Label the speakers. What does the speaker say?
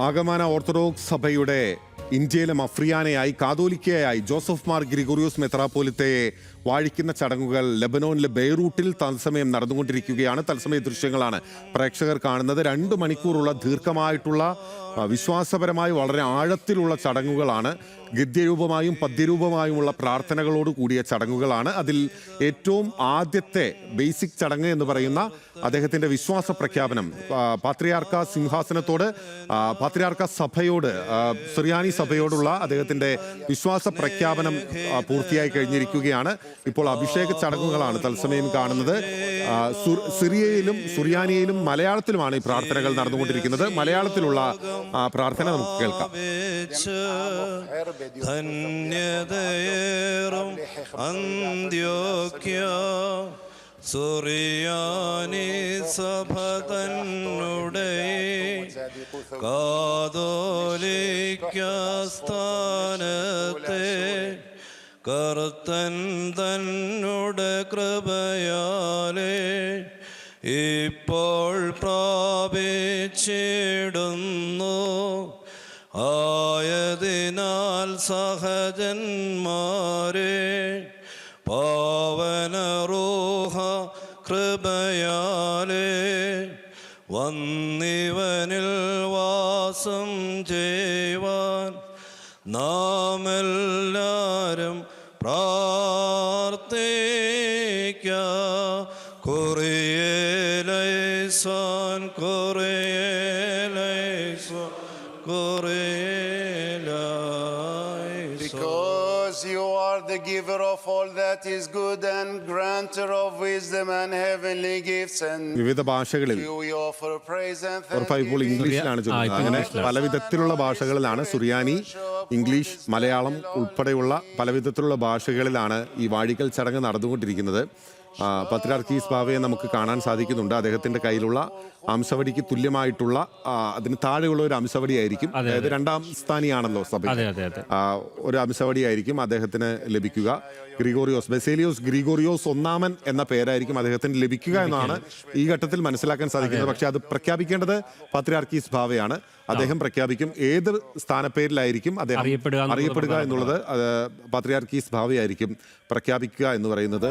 Speaker 1: ആഗമന orthodox സഭയുടെ ഇന്ത്യയിലെ മഫ്രിയാനയായി കാതോലിക്കയായി Joseph Mar Gregorios മെത്രാപ്പോലിത്തയെ വാഴിക്കുന്ന ചടങ്ങുകൾ ലെബനോനിലെ ബെയ്റൂട്ടിൽ തത്സമയം നടന്നുകൊണ്ടിരിക്കുകയാണ്. തത്സമയ ദൃശ്യങ്ങളാണ് പ്രേക്ഷകർ കാണുന്നത്. 2 മണിക്കൂറുള്ള ദീർഘമായിട്ടുള്ള വിശ്വാസപരമായി വളരെ ആഴത്തിലുള്ള ചടങ്ങുകളാണ്. ഗദ്യരൂപമായും പദ്യരൂപമായുമുള്ള പ്രാർത്ഥനകളോട് കൂടിയ ചടങ്ങുകളാണ്. അതിൽ ഏറ്റവും ആദ്യത്തെ ബേസിക് ചടങ്ങ് എന്ന് പറയുന്ന അദ്ദേഹത്തിൻ്റെ വിശ്വാസ പ്രഖ്യാപനം പാത്രിയാർക്ക സിംഹാസനത്തോട് പാത്രിയാർക്ക സഭയോട് സുറിയാനി സഭയോടുള്ള അദ്ദേഹത്തിൻ്റെ വിശ്വാസ പ്രഖ്യാപനം പൂർത്തിയായി കഴിഞ്ഞിരിക്കുകയാണ്. ഇപ്പോൾ അഭിഷേക ചടങ്ങുകളാണ് തത്സമയം കാണുന്നത്. സിറിയയിലും സുറിയാനിയിലും മലയാളത്തിലുമാണ് ഈ പ്രാർത്ഥനകൾ നടന്നുകൊണ്ടിരിക്കുന്നത്. മലയാളത്തിലുള്ള പ്രാർത്ഥന നമുക്ക് കേൾക്കാം.
Speaker 2: ധന്യതയേറും അന്ത്യോക്യ സുറിയാനി സഭ തന്നുടെ കാതോലിക്ക സ്ഥാനത്തെ കർത്തൻ തന്നുടെ കൃപയാലെ ഇപ്പോൾ പ്രാപിച്ചിടുന്നു. ആയതിനാൽ സഹജന്മാരെ പാവനറൂഹ കൃപയാലെ വന്നിവനിൽ വാസം ചെയ്യുവാൻ നാം എല്ലാവരും പ്രാർത്ഥിക്ക. കുറിയേലൈസാൻ കുറിയേലൈസാൻ
Speaker 3: Because you are the giver of all that is good and granter of wisdom and heavenly gifts, and
Speaker 1: വിവിധ ഭാഷകളിൽ
Speaker 3: we offer praise and
Speaker 1: ഇപ്പോൾ
Speaker 3: thanksgiving.
Speaker 1: ഇംഗ്ലീഷിലാണ് ചോദിക്കുന്നത്. അങ്ങനെ പല വിധത്തിലുള്ള ഭാഷകളിലാണ് സുറിയാനി, ഇംഗ്ലീഷ്, മലയാളം ഉൾപ്പെടെയുള്ള പല വിധത്തിലുള്ള ഭാഷകളിലാണ് ഈ വാഴിക്കൽ ചടങ്ങ് നടന്നുകൊണ്ടിരിക്കുന്നത്. പത്രാർക്കീസ് ബാവയെ നമുക്ക് കാണാൻ സാധിക്കുന്നുണ്ട്. അദ്ദേഹത്തിൻ്റെ കയ്യിലുള്ള അംശവടിക്ക് തുല്യമായിട്ടുള്ള അതിന് താഴെയുള്ള ഒരു അംശവടിയായിരിക്കും. അതായത് 2ാം സ്ഥാനിയാണല്ലോ സഭ. ഒരു അംശവടിയായിരിക്കും അദ്ദേഹത്തിന് ലഭിക്കുക. ഗ്രിഗോറിയോസ് ബെസേലിയോസ് ഗ്രിഗോറിയോസ് 1 എന്ന പേരായിരിക്കും അദ്ദേഹത്തിന് ലഭിക്കുക എന്നാണ് ഈ ഘട്ടത്തിൽ മനസ്സിലാക്കാൻ സാധിക്കുന്നത്. പക്ഷെ അത് പ്രഖ്യാപിക്കേണ്ടത് പത്രാർക്കീസ് ബാവയാണ്. അദ്ദേഹം പ്രഖ്യാപിക്കും ഏത് സ്ഥാനപ്പേരിലായിരിക്കും അദ്ദേഹം അറിയപ്പെടുക എന്നുള്ളത് പത്രാർക്കീസ് ബാവയായിരിക്കും പ്രഖ്യാപിക്കുക എന്ന് പറയുന്നത്.